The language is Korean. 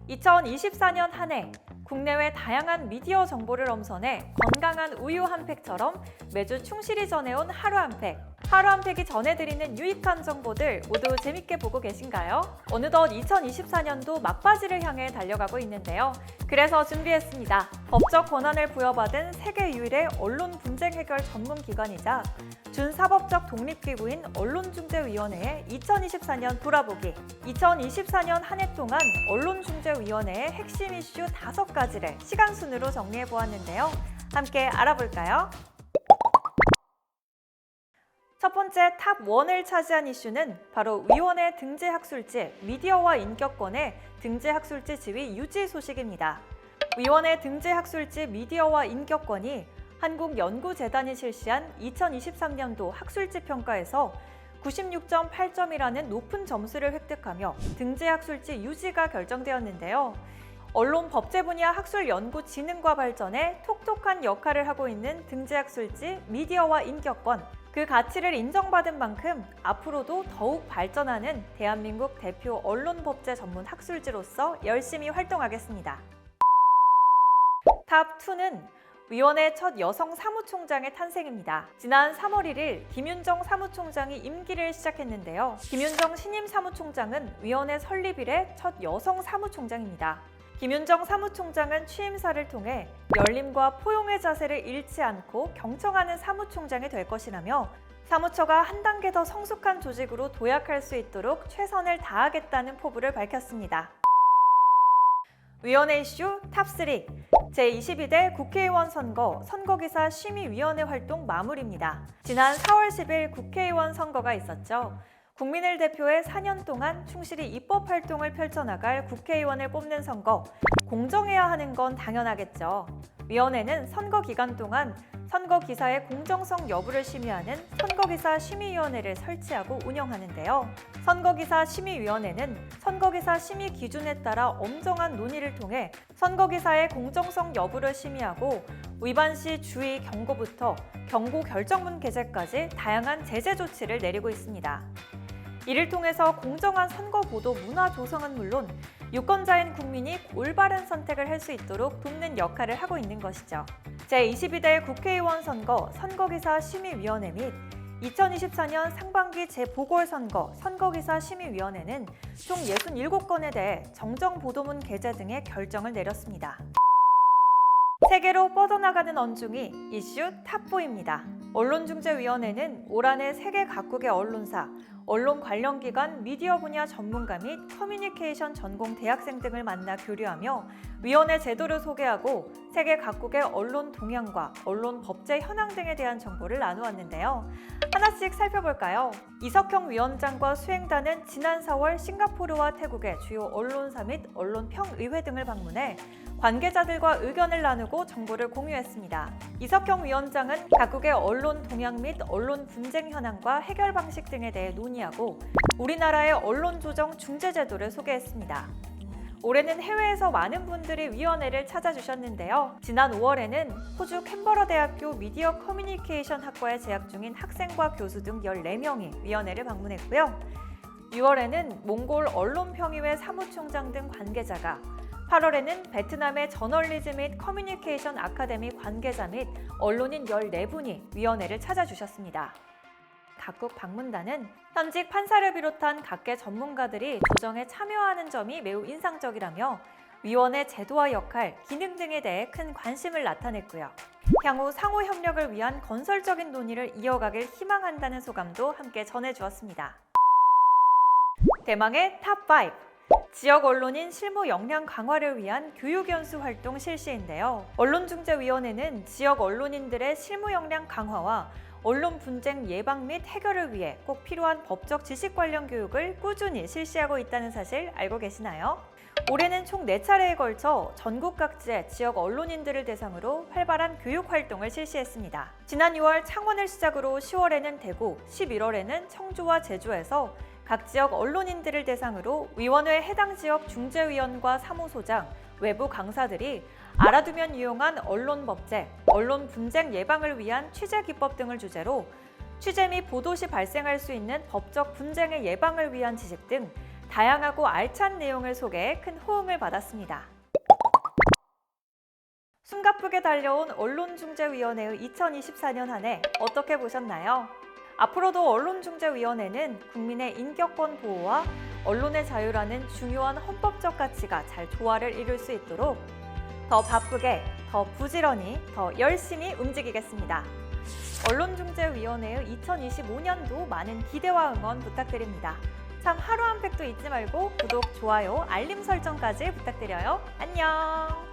2024년 한 해 국내외 다양한 미디어 정보를 엄선해 건강한 우유 한 팩처럼 매주 충실히 전해온 하루 한 팩. 하루 한 팩이 전해드리는 유익한 정보들 모두 재밌게 보고 계신가요? 어느덧 2024년도 막바지를 향해 달려가고 있는데요. 그래서 준비했습니다. 법적 권한을 부여받은 세계 유일의 언론 분쟁 해결 전문 기관이자 준사법적 독립기구인 언론중재위원회의 2024년 돌아보기. 2024년 한 해 동안 언론중재위원회의 핵심 이슈 5가지를 시간 순으로 정리해 보았는데요. 함께 알아볼까요? 첫 번째 탑 1을 차지한 이슈는 바로 위원회 등재학술지 미디어와 인격권의 등재학술지 지위 유지 소식입니다. 위원회 등재학술지 미디어와 인격권이 한국연구재단이 실시한 2023년도 학술지 평가에서 96.8점이라는 높은 점수를 획득하며 등재학술지 유지가 결정되었는데요. 언론 법제 분야 학술 연구 진흥과 발전에 톡톡한 역할을 하고 있는 등재학술지 미디어와 인격권, 그 가치를 인정받은 만큼 앞으로도 더욱 발전하는 대한민국 대표 언론 법제 전문 학술지로서 열심히 활동하겠습니다. 탑 2는 위원회 첫 여성 사무총장의 탄생입니다. 지난 3월 1일 김윤정 사무총장이 임기를 시작했는데요. 김윤정 신임 사무총장은 위원회 설립 이래 첫 여성 사무총장입니다. 김윤정 사무총장은 취임사를 통해 열림과 포용의 자세를 잃지 않고 경청하는 사무총장이 될 것이라며 사무처가 한 단계 더 성숙한 조직으로 도약할 수 있도록 최선을 다하겠다는 포부를 밝혔습니다. 위원회 이슈 탑3 제22대 국회의원 선거기사 심의위원회 활동 마무리입니다. 지난 4월 10일 국회의원 선거가 있었죠. 국민을 대표해 4년 동안 충실히 입법 활동을 펼쳐나갈 국회의원을 뽑는 선거, 공정해야 하는 건 당연하겠죠. 위원회는 선거 기간 동안 선거기사의 공정성 여부를 심의하는 선거기사 심의위원회를 설치하고 운영하는데요. 선거기사 심의위원회는 선거기사 심의 기준에 따라 엄정한 논의를 통해 선거기사의 공정성 여부를 심의하고 위반 시 주의 경고부터 경고 결정문 게재까지 다양한 제재 조치를 내리고 있습니다. 이를 통해서 공정한 선거 보도 문화 조성은 물론 유권자인 국민이 올바른 선택을 할 수 있도록 돕는 역할을 하고 있는 것이죠. 제22대 국회의원 선거기사 심의위원회 및 2024년 상반기 재보궐선거 선거기사 심의위원회는 총 67건에 대해 정정보도문 게재 등의 결정을 내렸습니다. 세계로 뻗어나가는 언중이 이슈 탑4입니다. 언론중재위원회는 올 한해 세계 각국의 언론사, 언론 관련 기관, 미디어 분야 전문가 및 커뮤니케이션 전공 대학생 등을 만나 교류하며 위원회 제도를 소개하고 세계 각국의 언론 동향과 언론 법제 현황 등에 대한 정보를 나누었는데요. 하나씩 살펴볼까요? 이석형 위원장과 수행단은 지난 4월 싱가포르와 태국의 주요 언론사 및 언론평의회 등을 방문해 관계자들과 의견을 나누고 정보를 공유했습니다. 이석형 위원장은 각국의 언론 동향 및 언론 분쟁 현황과 해결 방식 등에 대해 논의하고 우리나라의 언론 조정 중재 제도를 소개했습니다. 올해는 해외에서 많은 분들이 위원회를 찾아주셨는데요. 지난 5월에는 호주 캔버러 대학교 미디어 커뮤니케이션 학과에 재학 중인 학생과 교수 등 14명이 위원회를 방문했고요. 6월에는 몽골 언론평의회 사무총장 등 관계자가, 8월에는 베트남의 저널리즘 및 커뮤니케이션 아카데미 관계자 및 언론인 14분이 위원회를 찾아주셨습니다. 각국 방문단은 현직 판사를 비롯한 각계 전문가들이 조정에 참여하는 점이 매우 인상적이라며 위원회 제도와 역할, 기능 등에 대해 큰 관심을 나타냈고요. 향후 상호 협력을 위한 건설적인 논의를 이어가길 희망한다는 소감도 함께 전해주었습니다. 대망의 탑5 지역 언론인 실무 역량 강화를 위한 교육 연수 활동 실시인데요. 언론중재위원회는 지역 언론인들의 실무 역량 강화와 언론 분쟁 예방 및 해결을 위해 꼭 필요한 법적 지식 관련 교육을 꾸준히 실시하고 있다는 사실 알고 계시나요? 올해는 총 4차례에 걸쳐 전국 각지의 지역 언론인들을 대상으로 활발한 교육 활동을 실시했습니다. 지난 6월 창원을 시작으로 10월에는 대구, 11월에는 청주와 제주에서 각 지역 언론인들을 대상으로 위원회 해당 지역 중재위원과 사무소장, 외부 강사들이 알아두면 유용한 언론 법제, 언론 분쟁 예방을 위한 취재 기법 등을 주제로 취재 및 보도 시 발생할 수 있는 법적 분쟁의 예방을 위한 지식 등 다양하고 알찬 내용을 소개해 큰 호응을 받았습니다. 숨가쁘게 달려온 언론중재위원회의 2024년 한 해 어떻게 보셨나요? 앞으로도 언론중재위원회는 국민의 인격권 보호와 언론의 자유라는 중요한 헌법적 가치가 잘 조화를 이룰 수 있도록 더 바쁘게, 더 부지런히, 더 열심히 움직이겠습니다. 언론중재위원회의 2025년도 많은 기대와 응원 부탁드립니다. 참 하루 한 팩도 잊지 말고 구독, 좋아요, 알림 설정까지 부탁드려요. 안녕!